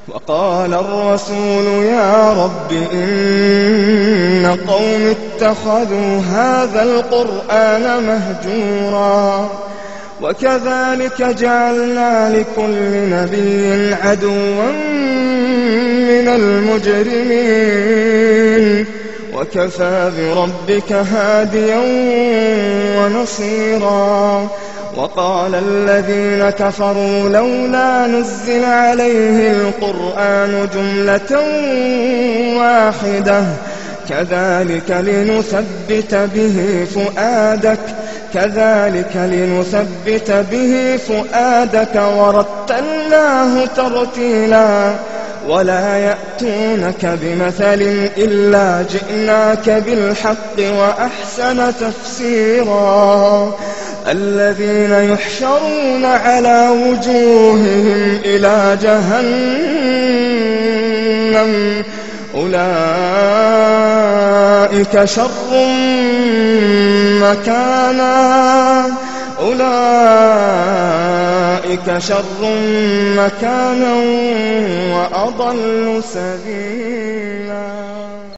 وقال الرسول يا رب إن قوم اتخذوا هذا القرآن مهجورا وكذلك جعلنا لكل نبي عدوا من المجرمين وكفى بربك هاديا ونصيرا. وقال الذين كفروا لولا نزل عليه القرآن جملة واحدة كذلك لنثبت به فؤادك ورتلناه ترتيلا ولا يأتونك بمثل إلا جئناك بالحق وأحسن تفسيرا. الذين يحشرون على وجوههم إلى جهنم أولئك شر مكانا وأضل سبيلا.